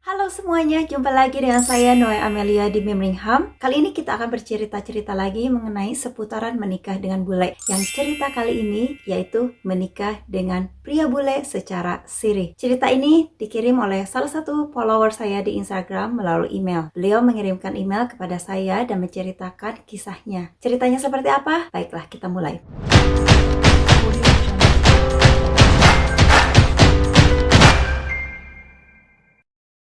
Halo semuanya, jumpa lagi dengan saya Noe Amelia di Birmingham. Kali ini kita akan bercerita-cerita lagi mengenai seputaran menikah dengan bule. Yang cerita kali ini yaitu menikah dengan pria bule secara siri. Cerita ini dikirim oleh salah satu follower saya di Instagram melalui email. Beliau mengirimkan email kepada saya dan menceritakan kisahnya. Ceritanya seperti apa? Baiklah, kita mulai.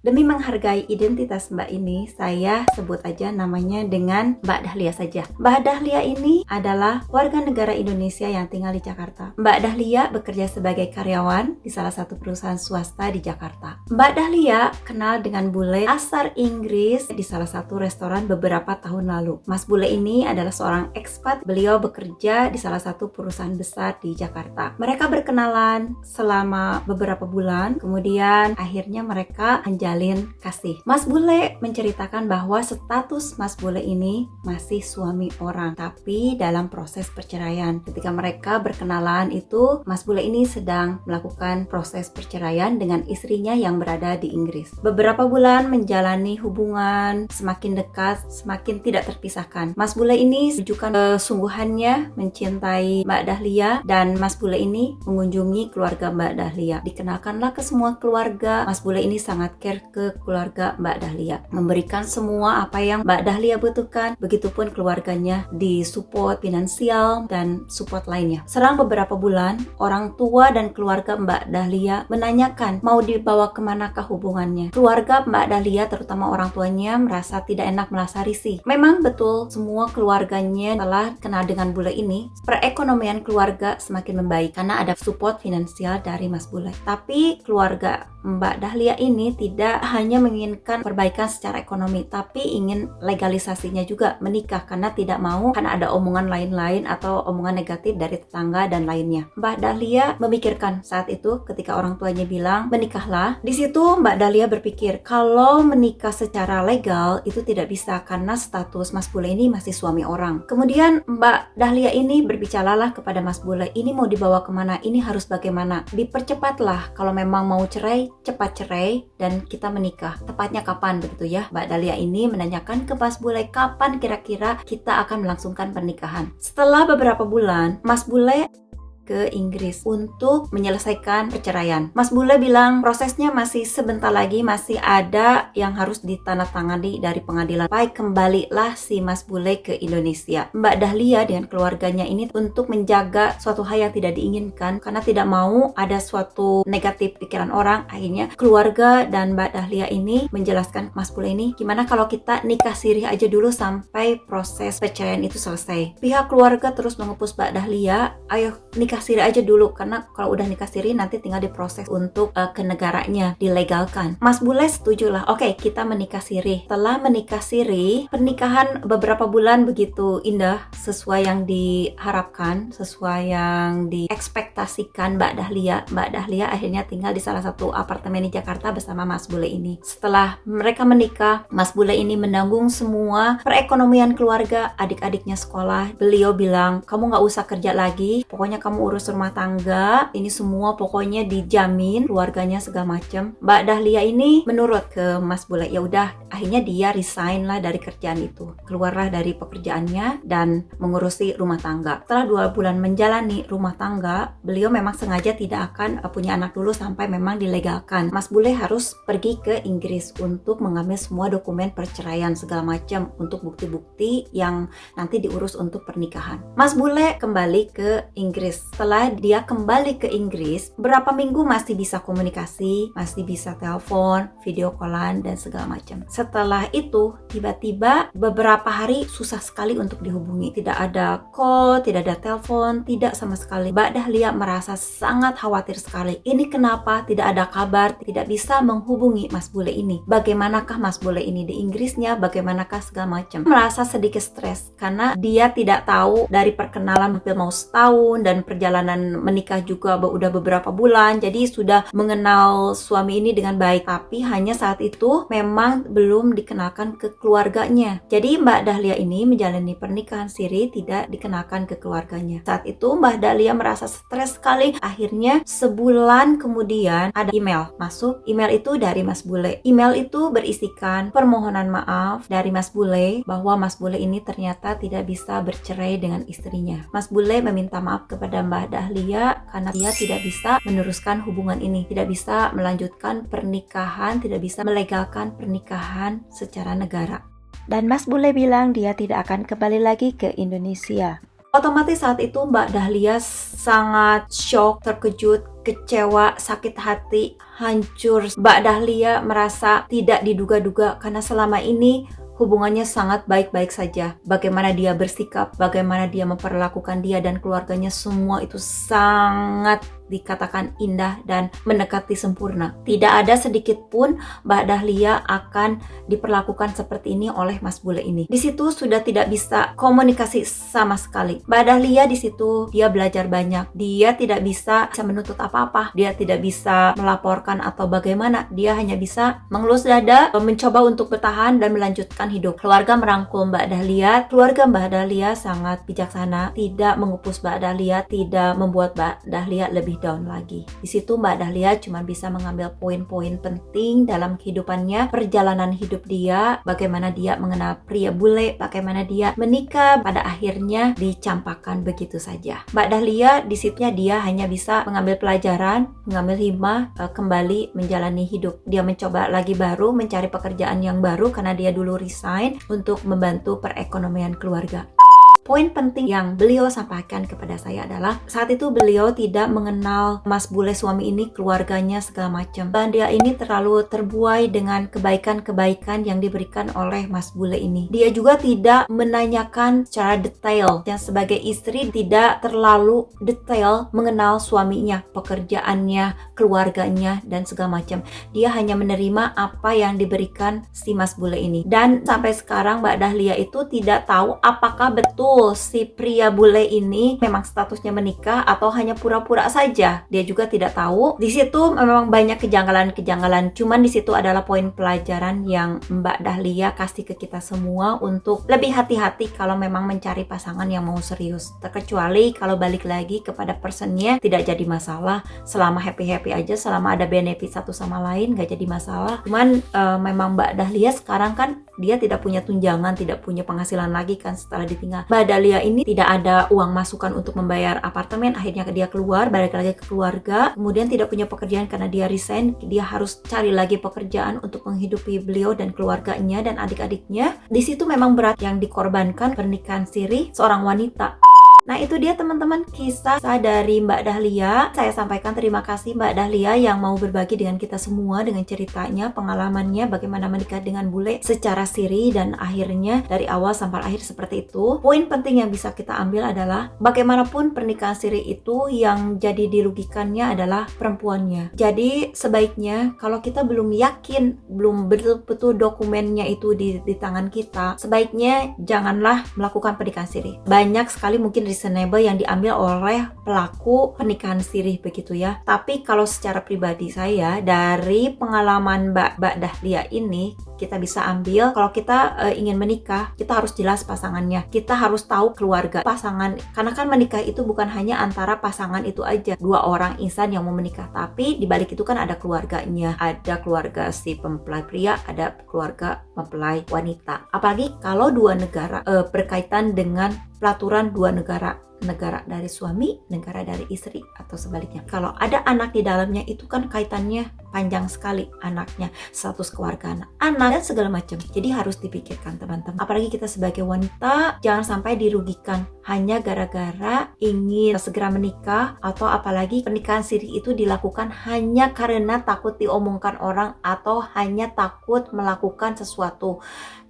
Demi menghargai identitas Mbak ini, saya sebut aja namanya dengan Mbak Dahlia saja. Mbak Dahlia ini adalah warga negara Indonesia yang tinggal di Jakarta. Mbak Dahlia bekerja sebagai karyawan di salah satu perusahaan swasta di Jakarta. Mbak Dahlia kenal dengan bule asal Inggris di salah satu restoran beberapa tahun lalu. Mas bule ini adalah seorang ekspat. Beliau bekerja di salah satu perusahaan besar di Jakarta. Mereka berkenalan selama beberapa bulan, kemudian akhirnya mereka menjalin kasih. Mas bule menceritakan bahwa status Mas bule ini masih suami orang, tapi dalam proses perceraian. Ketika mereka berkenalan itu, Mas bule ini sedang melakukan proses perceraian dengan istrinya yang berada di Inggris. Beberapa bulan menjalani hubungan, semakin dekat, semakin tidak terpisahkan. Mas bule ini menunjukkan kesungguhannya mencintai Mbak Dahlia, dan Mas bule ini mengunjungi keluarga Mbak Dahlia. Dikenalkanlah ke semua keluarga. Mas bule ini sangat care ke keluarga Mbak Dahlia, memberikan semua apa yang Mbak Dahlia butuhkan. Begitupun keluarganya disupport finansial dan support lainnya. Selang beberapa bulan, orang tua dan keluarga Mbak Dahlia menanyakan mau dibawa kemanakah hubungannya. Keluarga Mbak Dahlia, terutama orang tuanya, merasa tidak enak, merasa risih. Memang betul, semua keluarganya telah kenal dengan bule ini. Perekonomian keluarga semakin membaik karena ada support finansial dari Mas bule. Tapi keluarga Mbak Dahlia ini tidak hanya menginginkan perbaikan secara ekonomi, tapi ingin legalisasinya juga menikah, karena tidak mau karena ada omongan lain-lain atau omongan negatif dari tetangga dan lainnya. Mbak Dahlia memikirkan saat itu ketika orang tuanya bilang menikahlah. Di situ Mbak Dahlia berpikir kalau menikah secara legal itu tidak bisa karena status Mas bule ini masih suami orang. Kemudian Mbak Dahlia ini berbicaralah kepada Mas bule, ini mau dibawa kemana, ini harus bagaimana, dipercepatlah, kalau memang mau cerai cepat cerai dan kita menikah. Tepatnya kapan begitu ya? Mbak Dahlia ini menanyakan ke Mas bule kapan kira-kira kita akan melangsungkan pernikahan. Setelah beberapa bulan, Mas bule ke Inggris untuk menyelesaikan perceraian. Mas bule bilang prosesnya masih sebentar lagi, masih ada yang harus ditandatangani dari pengadilan. Baik, kembalilah si Mas bule ke Indonesia. Mbak Dahlia dengan keluarganya ini untuk menjaga suatu hal yang tidak diinginkan, karena tidak mau ada suatu negatif pikiran orang. Akhirnya keluarga dan Mbak Dahlia ini menjelaskan ke Mas bule ini, gimana kalau kita nikah siri aja dulu sampai proses perceraian itu selesai. Pihak keluarga terus mengepus Mbak Dahlia, ayo nikah siri aja dulu, karena kalau udah nikah siri nanti tinggal diproses untuk ke negaranya, dilegalkan. Mas bule setujulah, oke, kita menikah siri. Setelah menikah siri, pernikahan beberapa bulan begitu indah, sesuai yang diharapkan, sesuai yang diekspektasikan Mbak Dahlia. Mbak Dahlia akhirnya tinggal di salah satu apartemen di Jakarta bersama Mas bule ini. Setelah mereka menikah, Mas bule ini menanggung semua perekonomian keluarga, adik-adiknya sekolah. Beliau bilang, kamu gak usah kerja lagi, pokoknya kamu urus rumah tangga, ini semua pokoknya dijamin, keluarganya segala macam. Mbak Dahlia ini menurut ke Mas bule. Ya udah, akhirnya dia resign lah dari kerjaan itu, keluarlah dari pekerjaannya dan mengurusi rumah tangga. Setelah 2 bulan menjalani rumah tangga, beliau memang sengaja tidak akan punya anak dulu sampai memang dilegalkan. Mas bule harus pergi ke Inggris untuk mengambil semua dokumen perceraian segala macam untuk bukti-bukti yang nanti diurus untuk pernikahan. Mas bule kembali ke Inggris. Setelah dia kembali ke Inggris, berapa minggu masih bisa komunikasi, masih bisa telepon, video callan dan segala macam. Setelah itu, tiba-tiba beberapa hari susah sekali untuk dihubungi. Tidak ada call, tidak ada telepon, tidak sama sekali. Mbak Dahlia merasa sangat khawatir sekali. Ini kenapa tidak ada kabar, tidak bisa menghubungi Mas bule ini. Bagaimanakah Mas bule ini di Inggrisnya, bagaimanakah segala macam. Merasa sedikit stres karena dia tidak tahu dari perkenalan hampir mau setahun dan perjalanan menikah juga udah beberapa bulan, jadi sudah mengenal suami ini dengan baik. Tapi hanya saat itu memang belum belum dikenalkan ke keluarganya. Jadi Mbak Dahlia ini menjalani pernikahan siri tidak dikenalkan ke keluarganya. Saat itu Mbak Dahlia merasa stres sekali. Akhirnya sebulan kemudian ada email masuk. Email itu dari Mas Bule. Email itu berisikan permohonan maaf dari Mas Bule bahwa Mas Bule ini ternyata tidak bisa bercerai dengan istrinya. Mas Bule meminta maaf kepada Mbak Dahlia karena dia tidak bisa meneruskan hubungan ini, tidak bisa melanjutkan pernikahan, tidak bisa melegalkan pernikahan secara negara. Dan Mas Bule bilang dia tidak akan kembali lagi ke Indonesia. Otomatis saat itu Mbak Dahlia sangat shock, terkejut, kecewa, sakit hati, hancur. Mbak Dahlia merasa tidak diduga-duga karena selama ini hubungannya sangat baik-baik saja. Bagaimana dia bersikap, bagaimana dia memperlakukan dia dan keluarganya, semua itu sangat dikatakan indah dan mendekati sempurna. Tidak ada sedikit pun Mbak Dahlia akan diperlakukan seperti ini oleh Mas Bule ini. Di situ sudah tidak bisa komunikasi sama sekali. Mbak Dahlia di situ dia belajar banyak. Dia tidak bisa menuntut apa-apa. Dia tidak bisa melaporkan atau bagaimana. Dia hanya bisa mengelus dada, mencoba untuk bertahan dan melanjutkan hidup. Keluarga merangkul Mbak Dahlia. Keluarga Mbak Dahlia sangat bijaksana, tidak mengupus Mbak Dahlia, tidak membuat Mbak Dahlia lebih down lagi. Di situ Mbak Dahlia cuma bisa mengambil poin-poin penting dalam kehidupannya, perjalanan hidup dia, bagaimana dia mengenal pria bule, bagaimana dia menikah, pada akhirnya dicampakkan begitu saja. Mbak Dahlia di situ dia hanya bisa mengambil pelajaran, mengambil hikmah, kembali menjalani hidup. Dia mencoba lagi baru, mencari pekerjaan yang baru karena dia dulu resign untuk membantu perekonomian keluarga. Poin penting yang beliau sampaikan kepada saya adalah saat itu beliau tidak mengenal Mas Bule suami ini, keluarganya segala macam. Dan dia ini terlalu terbuai dengan kebaikan-kebaikan yang diberikan oleh Mas Bule ini. Dia juga tidak menanyakan secara detail, yang sebagai istri tidak terlalu detail mengenal suaminya, pekerjaannya, keluarganya dan segala macam. Dia hanya menerima apa yang diberikan si Mas Bule ini. Dan sampai sekarang Mbak Dahlia itu tidak tahu apakah betul si pria bule ini memang statusnya menikah atau hanya pura-pura saja. Dia juga tidak tahu. Di situ memang banyak kejanggalan-kejanggalan. Cuman di situ adalah poin pelajaran yang Mbak Dahlia kasih ke kita semua untuk lebih hati-hati kalau memang mencari pasangan yang mau serius. Terkecuali kalau balik lagi kepada personnya, tidak jadi masalah. Selama happy-happy aja, selama ada benefit satu sama lain, gak jadi masalah. Cuman memang Mbak Dahlia sekarang kan dia tidak punya tunjangan, tidak punya penghasilan lagi kan setelah ditinggal. Mbak Dahlia ini tidak ada uang masukan untuk membayar apartemen, akhirnya dia keluar, balik lagi ke keluarga, kemudian tidak punya pekerjaan karena dia resign, dia harus cari lagi pekerjaan untuk menghidupi beliau dan keluarganya dan adik-adiknya. Di situ memang berat yang dikorbankan pernikahan siri seorang wanita. Nah itu dia teman-teman kisah dari Mbak Dahlia. Saya sampaikan terima kasih Mbak Dahlia yang mau berbagi dengan kita semua dengan ceritanya, pengalamannya bagaimana menikah dengan bule secara siri dan akhirnya dari awal sampai akhir seperti itu. Poin penting yang bisa kita ambil adalah bagaimanapun pernikahan siri itu yang jadi dirugikannya adalah perempuannya. Jadi sebaiknya kalau kita belum yakin, belum betul-betul dokumennya itu di tangan kita, sebaiknya janganlah melakukan pernikahan siri. Banyak sekali mungkin reasonable yang diambil oleh pelaku pernikahan siri begitu ya. Tapi kalau secara pribadi saya dari pengalaman Mbak Dahlia ini kita bisa ambil kalau kita ingin menikah, kita harus jelas pasangannya. Kita harus tahu keluarga pasangan. Karena kan menikah itu bukan hanya antara pasangan itu aja, dua orang insan yang mau menikah, tapi di balik itu kan ada keluarganya. Ada keluarga si mempelai pria, ada keluarga mempelai wanita. Apalagi kalau dua negara berkaitan dengan peraturan dua negara dari suami, negara dari istri atau sebaliknya. Kalau ada anak di dalamnya itu kan kaitannya panjang sekali, anaknya, status keluargaan anak dan segala macam. Jadi harus dipikirkan teman-teman. Apalagi kita sebagai wanita jangan sampai dirugikan hanya gara-gara ingin segera menikah, atau apalagi pernikahan siri itu dilakukan hanya karena takut diomongkan orang atau hanya takut melakukan sesuatu.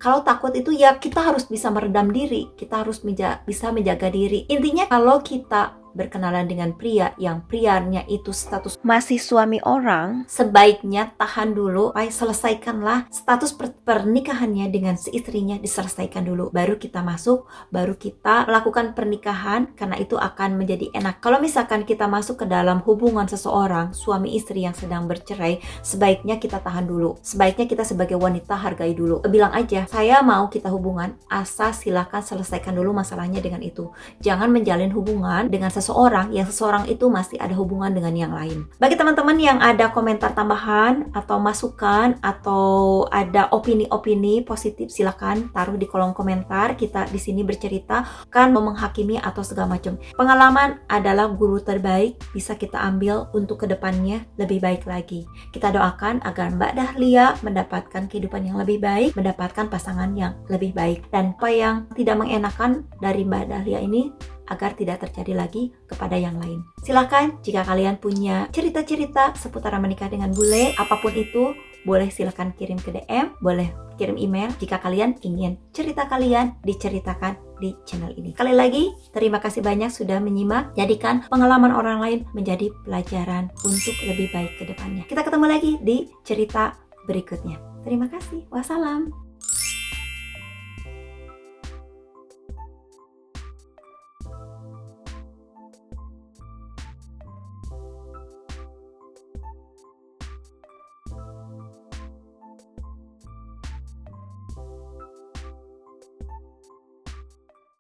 Kalau takut itu ya kita harus bisa meredam diri, kita harus bisa menjaga diri. Intinya kalau kita berkenalan dengan pria yang prianya itu status masih suami orang, sebaiknya tahan dulu, selesaikanlah status pernikahannya dengan si istrinya, diselesaikan dulu, baru kita masuk, baru kita lakukan pernikahan, karena itu akan menjadi enak. Kalau misalkan kita masuk ke dalam hubungan seseorang, suami istri yang sedang bercerai, sebaiknya kita tahan dulu. Sebaiknya kita sebagai wanita hargai dulu. Bilang aja, saya mau kita hubungan, asal silahkan selesaikan dulu masalahnya dengan itu. Jangan menjalin hubungan dengan seseorang yang seseorang itu masih ada hubungan dengan yang lain. Bagi teman-teman yang ada komentar tambahan atau masukan atau ada opini-opini positif, silakan taruh di kolom komentar. Kita di sini bercerita, kan mau menghakimi atau segala macam. Pengalaman adalah guru terbaik, bisa kita ambil untuk kedepannya lebih baik lagi. Kita doakan agar Mbak Dahlia mendapatkan kehidupan yang lebih baik, mendapatkan pasangan yang lebih baik, dan apa yang tidak mengenakan dari Mbak Dahlia ini agar tidak terjadi lagi kepada yang lain. Silakan jika kalian punya cerita-cerita seputar menikah dengan bule, apapun itu, boleh silakan kirim ke DM, boleh kirim email jika kalian ingin cerita kalian diceritakan di channel ini. Sekali lagi, terima kasih banyak sudah menyimak. Jadikan pengalaman orang lain menjadi pelajaran untuk lebih baik ke depannya. Kita ketemu lagi di cerita berikutnya. Terima kasih. Wassalam.